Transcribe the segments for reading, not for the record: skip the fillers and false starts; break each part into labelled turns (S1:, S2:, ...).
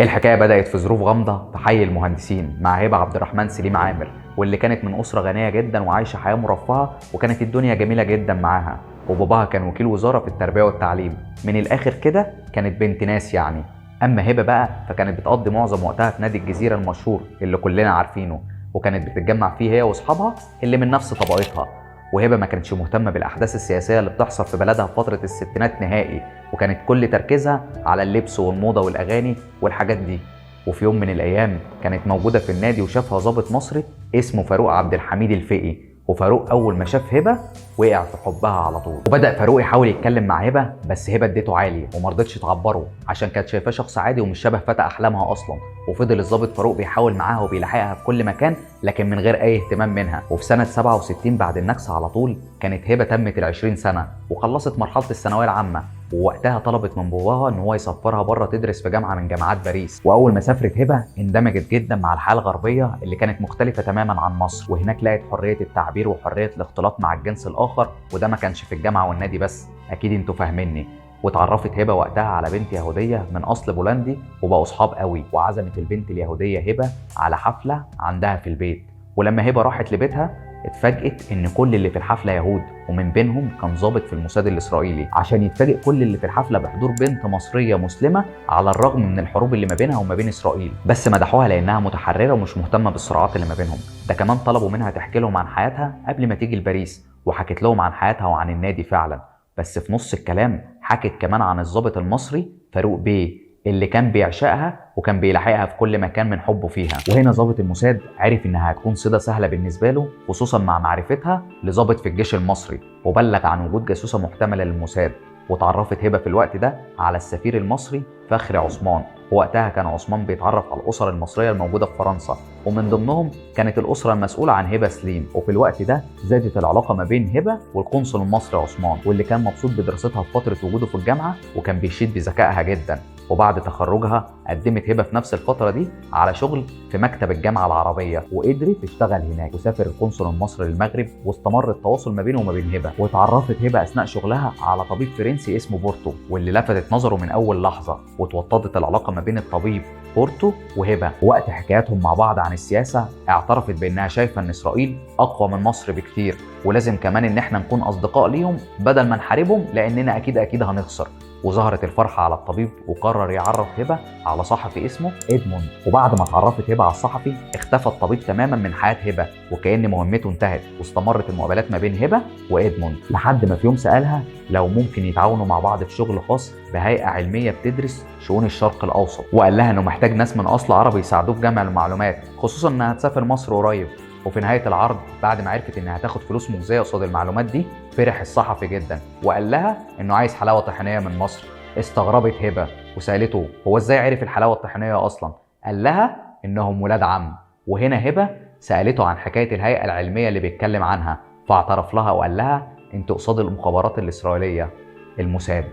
S1: الحكاية بدأت في ظروف غامضة في حي المهندسين مع هبة عبد الرحمن سليم عامر، واللي كانت من أسرة غنية جدا وعايشة حياة مرفهة، وكانت الدنيا جميلة جدا معاها. وباباها كان وكيل وزارة في التربية والتعليم، من الآخر كده كانت بنت ناس يعني. أما هبة بقى فكانت بتقضي معظم وقتها في نادي الجزيرة المشهور اللي كلنا عارفينه، وكانت بتتجمع فيه هي وأصحابها اللي من نفس طبقتها. وهبة ما كانتش مهتمة بالأحداث السياسية اللي بتحصل في بلدها في فترة الستينات نهائي، وكانت كل تركيزها على اللبس والموضة والأغاني والحاجات دي. وفي يوم من الأيام كانت موجودة في النادي وشافها ضابط مصري اسمه فاروق عبد الحميد الفقي. وفاروق أول ما شاف هبة وقع في حبها على طول، وبدأ فاروق يحاول يتكلم مع هبة، بس هبة اديته عالي ومرضتش تعبره عشان كانت شايفاه شخص عادي ومش شبه فتى أحلامها أصلا. وفضل الضابط فاروق بيحاول معاها وبيلاحقها في كل مكان، لكن من غير أي اهتمام منها. وفي سنة 67 بعد النكسة على طول كانت هبة تمت ال20 سنة وخلصت مرحلة الثانوية العامة، ووقتها طلبت من باباها ان هو يسفرها بره تدرس في جامعه من جامعات باريس. واول ما سافرت هبه اندمجت جدا مع الحياه الغربيه اللي كانت مختلفه تماما عن مصر، وهناك لقت حريه التعبير وحريه الاختلاط مع الجنس الاخر، وده ما كانش في الجامعه والنادي بس، اكيد انتوا فاهميني. واتعرفت هبه وقتها على بنت يهوديه من اصل بولندي وبقوا اصحاب قوي، وعزمت البنت اليهوديه هبه على حفله عندها في البيت. ولما هبه راحت لبيتها اتفاجئت ان كل اللي في الحفله يهود، ومن بينهم كان ضابط في الموساد الاسرائيلي، عشان يتفاجئ كل اللي في الحفله بحضور بنت مصريه مسلمه على الرغم من الحروب اللي ما بينها وما بين اسرائيل. بس مدحوها لانها متحرره ومش مهتمه بالصراعات اللي ما بينهم. ده كمان طلبوا منها تحكي لهم عن حياتها قبل ما تيجي لباريس، وحكت لهم عن حياتها وعن النادي فعلا. بس في نص الكلام حكت كمان عن الضابط المصري فاروق بيه اللي كان بيعشقها وكان بيلاحقها في كل مكان من حبه فيها. وهنا ضابط الموساد عرف انها هتكون صيده سهله بالنسبه له، خصوصا مع معرفتها لضابط في الجيش المصري، وبلغ عن وجود جاسوسه محتمله للموساد. واتعرفت هبه في الوقت ده على السفير المصري فخري عثمان، ووقتها كان عثمان بيتعرف على الاسر المصريه الموجوده في فرنسا، ومن ضمنهم كانت الاسره المسؤوله عن هبه سليم. وفي الوقت ده زادت العلاقه ما بين هبه والقنصل المصري عثمان، واللي كان مبسوط بدراستها في فتره وجوده في الجامعه وكان بيشيد بذكائها جدا. وبعد تخرجها قدمت هبه في نفس الفتره دي على شغل في مكتب الجامعه العربيه، وقدرت تشتغل هناك. وسافر القنصل المصري للمغرب، واستمر التواصل ما بينه وما بين هبه. واتعرفت هبه اثناء شغلها على طبيب فرنسي اسمه بورتو، واللي لفتت نظره من اول لحظه، واتوطدت العلاقه ما بين الطبيب بورتو وهبه. وقت حكاياتهم مع بعض عن السياسه اعترفت بانها شايفه ان اسرائيل اقوى من مصر بكتير، ولازم كمان ان احنا نكون اصدقاء ليهم بدل ما نحاربهم، لاننا اكيد هنخسر. وظهرت الفرحة على الطبيب وقرر يعرف هبة على صحفي اسمه إدموند. وبعد ما اتعرفت هبة على الصحفي اختفى الطبيب تماما من حياة هبة، وكأن مهمته انتهت. واستمرت المقابلات ما بين هبة وإدموند لحد ما في يوم سألها لو ممكن يتعاونوا مع بعض في شغل خاص بهيئة علمية بتدرس شؤون الشرق الأوسط، وقال لها إنه محتاج ناس من أصل عربي يساعدوه في جمع المعلومات، خصوصا إنها هتسافر مصر قريب. وفي نهاية العرض بعد ما عرفت إنها هتاخد فلوس مجزية قصاد المعلومات دي، فرح الصحفي جدا وقال لها إنه عايز حلاوة طحينية من مصر. استغربت هبه وسالته هو ازاي عرف الحلاوه الطحينيه اصلا؟ قال لها انهم ولاد عم. وهنا هبه سالته عن حكايه الهيئه العلميه اللي بيتكلم عنها، فاعترف لها وقال لها انت قصاد المخابرات الاسرائيليه الموساد.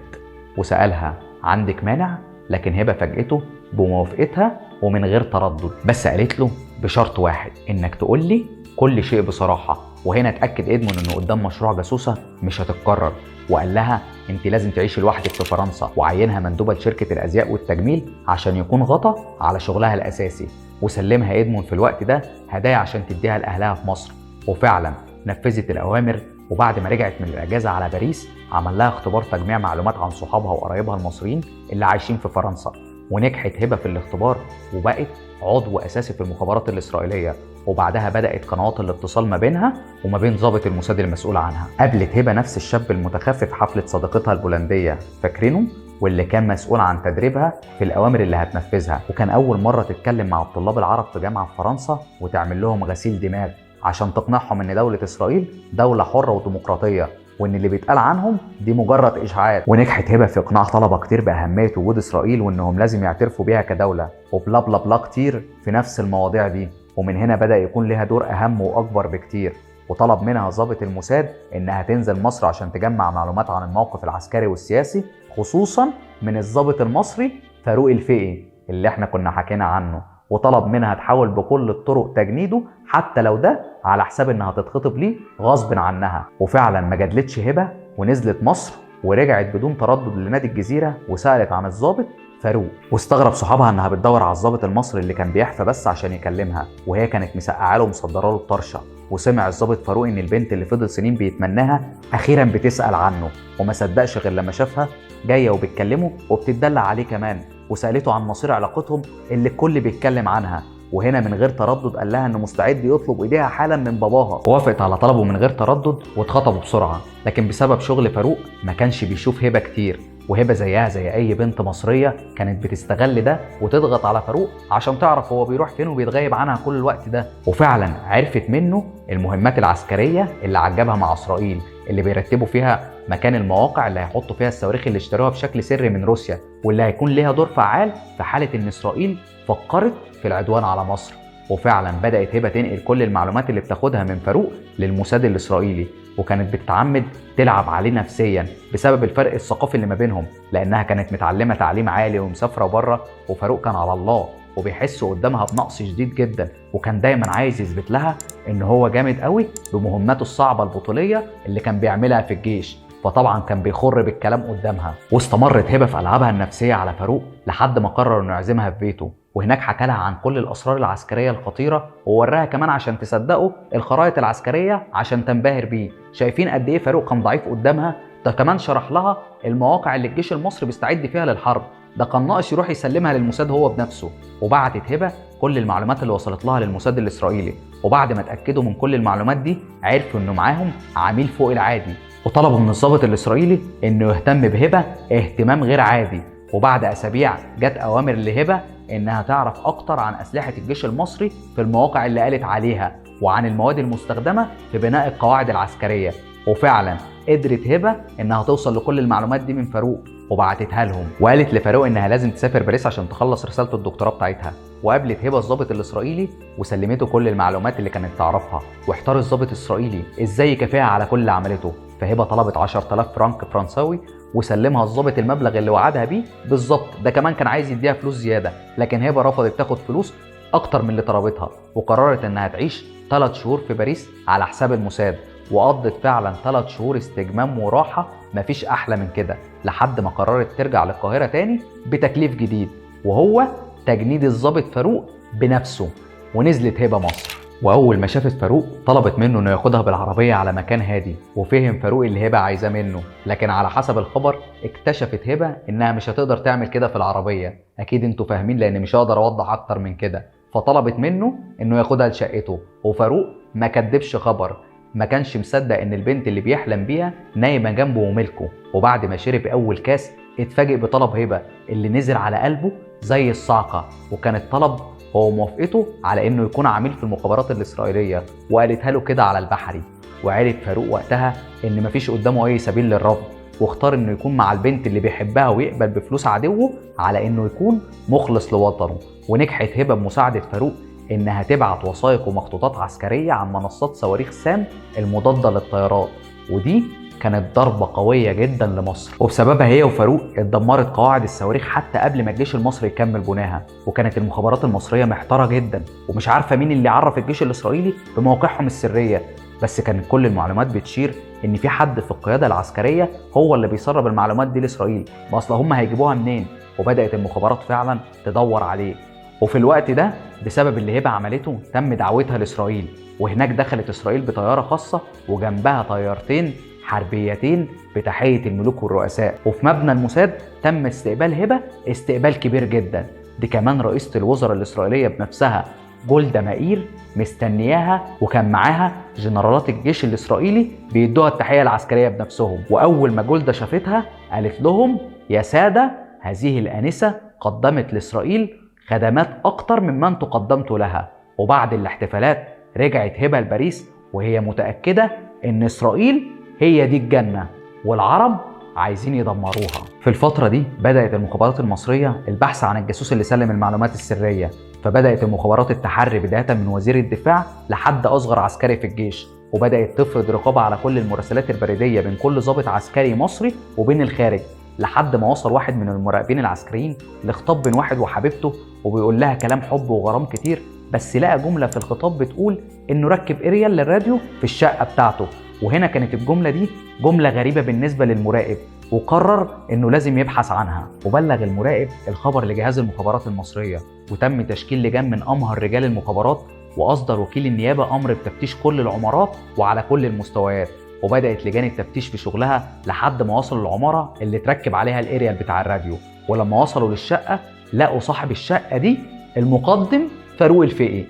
S1: وسالها عندك مانع؟ لكن هبه فاجئته بموافقتها ومن غير تردد، بس قالت له بشرط واحد، انك تقول لي كل شيء بصراحه. وهنا اتاكد ادمون انه قدام مشروع جاسوسه مش هتتكرر، وقال لها انت لازم تعيشي لوحدك في فرنسا، وعينها مندوبه لشركه الازياء والتجميل عشان يكون غطا على شغلها الاساسي. وسلمها ادمون في الوقت ده هدايا عشان تديها لاهلها في مصر. وفعلا نفذت الاوامر، وبعد ما رجعت من الاجازه على باريس عمل لها اختبار تجميع معلومات عن صحابها وقرايبها المصريين اللي عايشين في فرنسا. ونجحت هبه في الاختبار وبقت عضو اساسي في المخابرات الاسرائيليه. وبعدها بدات قنوات الاتصال ما بينها وما بين ضابط الموساد المسؤول عنها. قابلت هبه نفس الشاب المتخفي في حفله صديقتها البولنديه فاكرينه، واللي كان مسؤول عن تدريبها في الاوامر اللي هتنفذها. وكان اول مره تتكلم مع الطلاب العرب في جامعه في فرنسا وتعمل لهم غسيل دماغ عشان تقنعهم ان دوله اسرائيل دوله حره وديمقراطيه، وان اللي بيتقال عنهم دي مجرد اشاعات. ونجحت هبه في اقناع طلبه كتير باهميه وجود اسرائيل وانهم لازم يعترفوا بيها كدوله، وبلا بلا بلا كتير في نفس المواضيع دي. ومن هنا بدا يكون لها دور اهم واكبر بكتير. وطلب منها ضابط الموساد انها تنزل مصر عشان تجمع معلومات عن الموقف العسكري والسياسي، خصوصا من الضابط المصري فاروق الفقي اللي احنا كنا حكينا عنه. وطلب منها تحاول بكل الطرق تجنيده حتى لو ده على حساب انها تتخطب ليه غصب عنها. وفعلا ما جادلتش هبه ونزلت مصر، ورجعت بدون تردد لنادي الجزيره وسالت عن الضابط فاروق. واستغرب صحابها انها بتدور على الضابط المصري اللي كان بيحفى بس عشان يكلمها، وهي كانت مسقعه له ومصدره له الطرشه. وسمع الضابط فاروق ان البنت اللي فضل سنين بيتمناها اخيرا بتسال عنه، وما صدقش غير لما شافها جايه وبتكلمه وبتدلع عليه كمان، وسالته عن مصير علاقتهم اللي الكل بيتكلم عنها. وهنا من غير تردد قال لها انه مستعد يطلب ايديها حالا من باباها، ووافقت على طلبه من غير تردد واتخطبوا بسرعه. لكن بسبب شغل فاروق ما كانش بيشوف هبه كتير، وهبه زيها زي اي بنت مصريه كانت بتستغل ده وتضغط على فاروق عشان تعرف هو بيروح فين وبيتغيب عنها كل الوقت ده. وفعلا عرفت منه المهمات العسكريه اللي عجبها مع اسرائيل، اللي بيرتبوا فيها مكان المواقع اللي هيحطوا فيها الصواريخ اللي اشتروها بشكل سري من روسيا، واللي هيكون ليها دور فعال في حاله ان اسرائيل فكرت في العدوان على مصر. وفعلا بدات هبه تنقل كل المعلومات اللي بتاخدها من فاروق للموساد الاسرائيلي، وكانت بتتعمد تلعب عليه نفسيا بسبب الفرق الثقافي اللي ما بينهم، لانها كانت متعلمه تعليم عالي ومسافره بره، وفاروق كان على الله وبيحس قدامها بنقص شديد جدا، وكان دايما عايز يثبت لها ان هو جامد قوي بمهماته الصعبه البطوليه اللي كان بيعملها في الجيش. فطبعا كان بيخر بالكلام قدامها. واستمرت هبه في العابها النفسيه على فاروق لحد ما قرر انه يعزمها في بيته، وهناك حكى لها عن كل الاسرار العسكريه الخطيره، ووراها كمان عشان تصدقه الخرائط العسكريه عشان تنبهر بيه. شايفين قد ايه فاروق كان ضعيف قدامها؟ ده كمان شرح لها المواقع اللي الجيش المصري بيستعد فيها للحرب، ده كان ناقص يروح يسلمها للموساد هو بنفسه. وبعتت هبه كل المعلومات اللي وصلت لها للموساد الاسرائيلي، وبعد ما اتاكدوا من كل المعلومات دي عرفوا انه معاهم عميل فوق العادي، وطلبوا من الضابط الاسرائيلي انه يهتم بهبه اهتمام غير عادي. وبعد اسابيع جت اوامر لهبه انها تعرف اكتر عن اسلحه الجيش المصري في المواقع اللي قالت عليها، وعن المواد المستخدمه في بناء القواعد العسكريه. وفعلا قدرت هبه انها توصل لكل المعلومات دي من فاروق وبعتتها لهم، وقالت لفاروق انها لازم تسافر باريس عشان تخلص رساله الدكتوراه بتاعتها. وقابلت هبه الضابط الاسرائيلي وسلمته كل المعلومات اللي كانت تعرفها، واحتار الضابط الاسرائيلي ازاي يكافئها على كل اللي عملته. فهبه طلبت 10,000 فرنك فرنساوي وسلمها الضابط المبلغ اللي وعدها بيه بالظبط، ده كمان كان عايز يديها فلوس زياده، لكن هبه رفضت تاخد فلوس اكتر من اللي طلبتها، وقررت انها تعيش 3 شهور في باريس على حساب الموساد. وقضت فعلا 3 شهور استجمام وراحه مفيش احلى من كده، لحد ما قررت ترجع للقاهره تاني بتكليف جديد، وهو تجنيد الضابط فاروق بنفسه. ونزلت هبه مصر، واول ما شافت فاروق طلبت منه انه ياخدها بالعربيه على مكان هادي. وفهم فاروق اللي هبه عايزاه منه، لكن على حسب الخبر اكتشفت هبه انها مش هتقدر تعمل كده في العربيه، اكيد انتوا فاهمين لان مش هقدر اوضح اكتر من كده. فطلبت منه انه ياخدها لشقته، وفاروق ما كدبش خبر، ما كانش مصدق ان البنت اللي بيحلم بيها نايمه جنبه وملكه. وبعد ما شرب اول كاس اتفاجئ بطلب هبه اللي نزل على قلبه زي الصعقه، وكان الطلب هو موافقته على انه يكون عميل في المخابرات الاسرائيليه، وقالتها له كده على البحري. وعرف فاروق وقتها ان مفيش قدامه اي سبيل للرفض، واختار انه يكون مع البنت اللي بيحبها ويقبل بفلوس عدوه على انه يكون مخلص لوطنه. ونجحت هبه بمساعده فاروق انها تبعت وثائق ومخطوطات عسكريه عن منصات صواريخ سام المضاده للطيارات، ودي كانت ضربة قوية جدا لمصر، وبسببها هي وفاروق اتدمرت قواعد الصواريخ حتى قبل ما الجيش المصري يكمل بناها. وكانت المخابرات المصرية محتارة جدا ومش عارفة مين اللي عرف الجيش الإسرائيلي بمواقعهم السرية، بس كانت كل المعلومات بتشير ان في حد في القيادة العسكرية هو اللي بيسرب المعلومات دي لإسرائيل، ما اصل هم هيجيبوها منين؟ وبدأت المخابرات فعلا تدور عليه. وفي الوقت ده بسبب اللي هبه عملته تم دعوتها لإسرائيل، وهناك دخلت إسرائيل بطيارة خاصة وجنبها طيارتين حربيتين بتحية الملوك والرؤساء. وفي مبنى الموساد تم استقبال هبه استقبال كبير جدا، دي كمان رئيسة الوزراء الإسرائيلية بنفسها جولدا مائير مستنياها، وكان معاها جنرالات الجيش الإسرائيلي بيدوها التحية العسكرية بنفسهم. وأول ما جولدا شافتها قالت لهم: يا سادة، هذه الآنسة قدمت لإسرائيل خدمات أكتر مما أنتم قدمتوا لها. وبعد الاحتفالات رجعت هبه لباريس وهي متأكدة إن إسرائيل هي دي الجنة والعرب عايزين يدمروها. في الفترة دي بدأت المخابرات المصرية البحث عن الجاسوس اللي سلم المعلومات السرية، فبدأت المخابرات التحري بداية من وزير الدفاع لحد أصغر عسكري في الجيش، وبدأت تفرض رقابة على كل المراسلات البريدية بين كل ضابط عسكري مصري وبين الخارج، لحد ما وصل واحد من المراقبين العسكريين لخطاب بين واحد وحبيبته وبيقول لها كلام حب وغرام كتير، بس لقى جملة في الخطاب بتقول إنه ركب إريال للراديو في الشقة بتاعته. وهنا كانت الجملة دي جملة غريبة بالنسبة للمراقب، وقرر انه لازم يبحث عنها، وبلغ المراقب الخبر لجهاز المخابرات المصريه، وتم تشكيل لجان من امهر رجال المخابرات، واصدر وكيل النيابه امر بتفتيش كل العمارات وعلى كل المستويات. وبدات لجان التفتيش في شغلها لحد ما وصلوا العماره اللي تركب عليها الاريال بتاع الراديو. ولما وصلوا للشقه لقوا صاحب الشقه دي المقدم فاروق الفقي،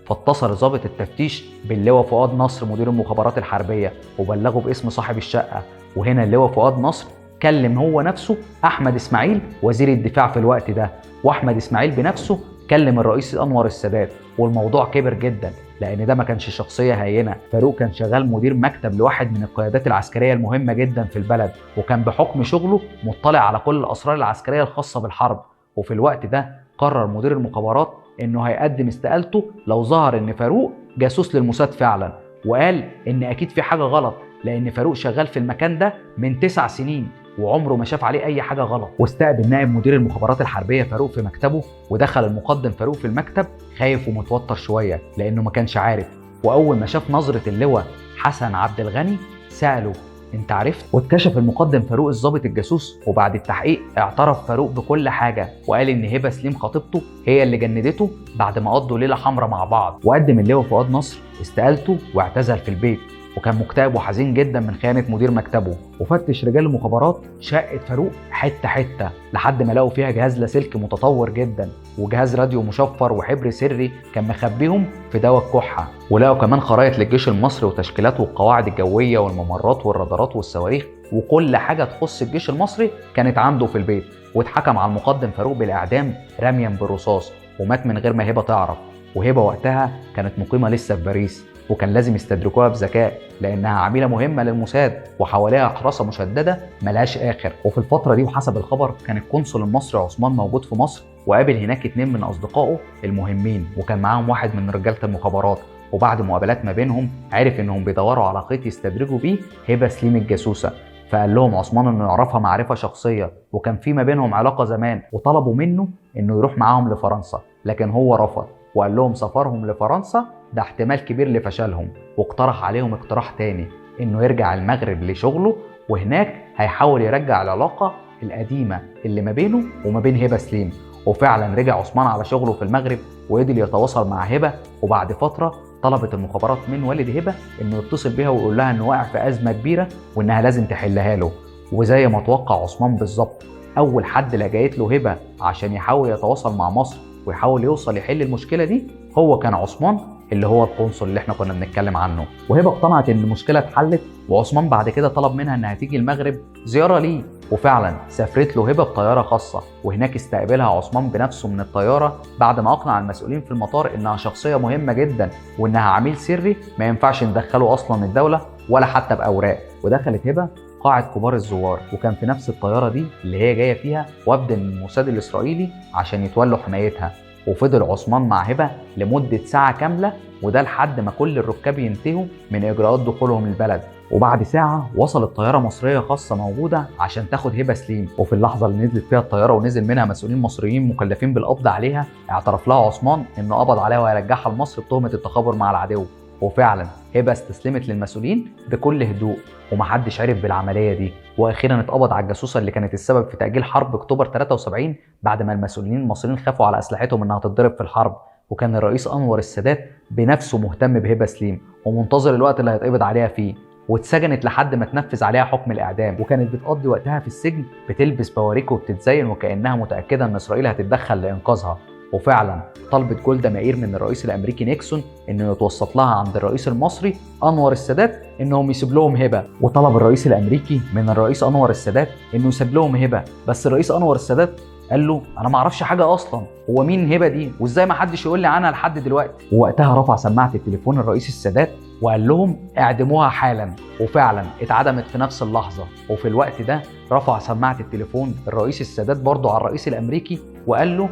S1: فاتصل ضابط التفتيش باللواء فؤاد نصر مدير المخابرات الحربيه وبلغوا باسم صاحب الشقه. وهنا اللواء فؤاد نصر كلم هو نفسه احمد اسماعيل وزير الدفاع في الوقت ده، واحمد اسماعيل بنفسه كلم الرئيس انور السادات. والموضوع كبر جدا لان ده ما كانش شخصيه هينه، فاروق كان شغال مدير مكتب لواحد من القيادات العسكريه المهمه جدا في البلد، وكان بحكم شغله مطلع على كل الاسرار العسكريه الخاصه بالحرب. وفي الوقت ده قرر مدير المخابرات انه هيقدم استقالته لو ظهر ان فاروق جاسوس للموساد فعلا، وقال ان اكيد في حاجه غلط لان فاروق شغال في المكان ده من 9 سنين وعمره ما شاف عليه اي حاجه غلط. واستقبل نائب مدير المخابرات الحربيه فاروق في مكتبه، ودخل المقدم فاروق في المكتب خايف ومتوتر شويه لانه ما كانش عارف. واول ما شاف نظره اللواء حسن عبد الغني ساله انت عرفت؟ واتكشف المقدم فاروق الضابط الجاسوس، وبعد التحقيق اعترف فاروق بكل حاجه وقال ان هبه سليم خطيبته هي اللي جندته بعد ما قضوا ليله حمراء مع بعض. وقدم اللواء فؤاد نصر استقالته واعتزل في البيت، وكان مكتئب وحزين جدا من خيانه مدير مكتبه. وفتش رجال المخابرات شقه فاروق حته حته لحد ما لقوا فيها جهاز لاسلكي متطور جدا، وجهاز راديو مشفر وحبر سري كان مخبيهم في دواء الكحه. ولقوا كمان خرائط للجيش المصري وتشكيلاته والقواعد الجويه والممرات والرادارات والصواريخ، وكل حاجه تخص الجيش المصري كانت عنده في البيت. واتحكم على المقدم فاروق بالاعدام رميا بالرصاص، ومات من غير ما هبه تعرف. وهبه وقتها كانت مقيمه لسه في باريس، وكان لازم يستدركوها بذكاء لانها عميله مهمه للموساد وحواليها حراسه مشدده ملهاش اخر. وفي الفتره دي وحسب الخبر كان القنصل المصري عثمان موجود في مصر، وقابل هناك 2 من اصدقائه المهمين، وكان معاهم واحد من رجاله المخابرات. وبعد مقابلات ما بينهم عرف انهم بيدوروا على خيط يستدرجوا بيه هبه سليم الجاسوسه، فقال لهم عثمان انه يعرفها معرفه شخصيه وكان في ما بينهم علاقه زمان، وطلبوا منه انه يروح معاهم لفرنسا، لكن هو رفض وقال لهم سفرهم لفرنسا ده احتمال كبير لفشلهم. واقترح عليهم اقتراح تاني انه يرجع المغرب لشغله، وهناك هيحاول يرجع العلاقه القديمه اللي ما بينه وما بين هبه سليم. وفعلا رجع عثمان على شغله في المغرب وقدر يتواصل مع هبه. وبعد فتره طلبت المخابرات من والد هبه انه يتصل بيها ويقول لها انه واقع في ازمه كبيره وانها لازم تحلها له. وزي ما توقع عثمان بالظبط، اول حد لجأت له هبه عشان يحاول يتواصل مع مصر ويحاول يوصل يحل المشكله دي هو كان عثمان اللي هو القنصل اللي احنا كنا بنتكلم عنه. وهبه اقتنعت ان المشكله اتحلت، وعثمان بعد كده طلب منها انها تيجي المغرب زياره ليه. وفعلا سافرت له هبه بطياره خاصه، وهناك استقبلها عثمان بنفسه من الطياره بعد ما اقنع المسؤولين في المطار انها شخصيه مهمه جدا وانها عميل سري ما ينفعش ندخله اصلا الدوله ولا حتى باوراق. ودخلت هبه قاعة كبار الزوار، وكان في نفس الطيارة دي اللي هي جاية فيها وفد من الموساد الإسرائيلي عشان يتولوا حمايتها. وفضل عثمان مع هبه لمده ساعه كامله، وده لحد ما كل الركاب ينتهوا من اجراءات دخولهم البلد. وبعد ساعه وصلت طياره مصريه خاصه موجوده عشان تاخد هبه سليم. وفي اللحظه اللي نزلت فيها الطياره ونزل منها مسؤولين مصريين مكلفين بالقبض عليها، اعترف لها عثمان انه قبض عليها وهيرجعها لمصر بتهمه التخابر مع العدو. وفعلا هبه استسلمت للمسؤولين بكل هدوء ومحدش عرف بالعمليه دي. واخيرا اتقبض على الجاسوسه اللي كانت السبب في تاجيل حرب اكتوبر 73 بعد ما المسؤولين المصريين خافوا على اسلحتهم انها تتضرب في الحرب. وكان الرئيس انور السادات بنفسه مهتم بهبه سليم ومنتظر الوقت اللي هيتقبض عليها فيه. واتسجنت لحد ما تنفذ عليها حكم الاعدام، وكانت بتقضي وقتها في السجن بتلبس بواريك وبتتزين وكانها متاكده ان اسرائيل هتتدخل لانقاذها. وفعلا طلبت جولدا مائير من الرئيس الامريكي نيكسون انه يتوسط لها عند الرئيس المصري انور السادات انهم يسيب لهم هبه. وطلب الرئيس الامريكي من الرئيس انور السادات انه يسيب لهم هبه، بس الرئيس انور السادات قال له انا ما اعرفش حاجه اصلا، هو مين هبه دي وازاي ما حدش يقول لي عنها لحد دلوقتي. ووقتها رفع سماعه التليفون الرئيس السادات وقال لهم اعدموها حالا. وفعلا اتعدمت في نفس اللحظه. وفي الوقت ده رفع سماعه التليفون الرئيس السادات برضه على الرئيس الامريكي وقال له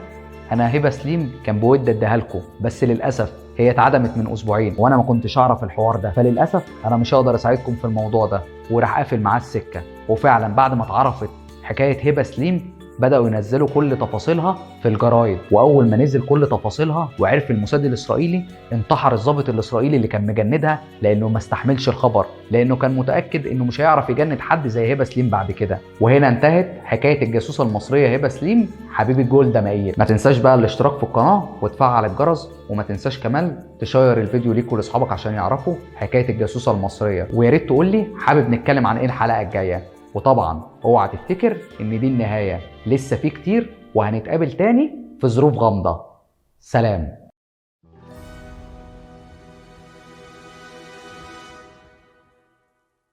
S1: انا هبه سليم كان بود اديها لكم، بس للاسف هي اتعدمت من اسبوعين وانا ما كنتش اعرف الحوار ده، فللاسف انا مش هقدر اساعدكم في الموضوع ده. وراح قافل معاه السكه. وفعلا بعد ما اتعرفت حكايه هبه سليم بدأوا ينزلوا كل تفاصيلها في الجرايد، وأول ما نزل كل تفاصيلها وعرف الموساد الإسرائيلي انتحر الضابط الإسرائيلي اللي كان مجندها، لأنه ما استحملش الخبر، لأنه كان متأكد إنه مش هيعرف يجند حد زي هبة سليم بعد كده. وهنا انتهت حكاية الجاسوسة المصرية هبة سليم حبيبة جولدا مائير. ما تنساش بقى الاشتراك في القناة وتفعل الجرس، وما تنساش كمان تشير الفيديو ليك ولأصحابك عشان يعرفوا حكاية الجاسوسة المصرية. ويا ريت تقول لي حابب نتكلم عن ايه الحلقة الجاية. وطبعا اوعى تفتكر ان دي النهاية، لسه في كتير وهنتقابل تاني في ظروف غامضة. سلام.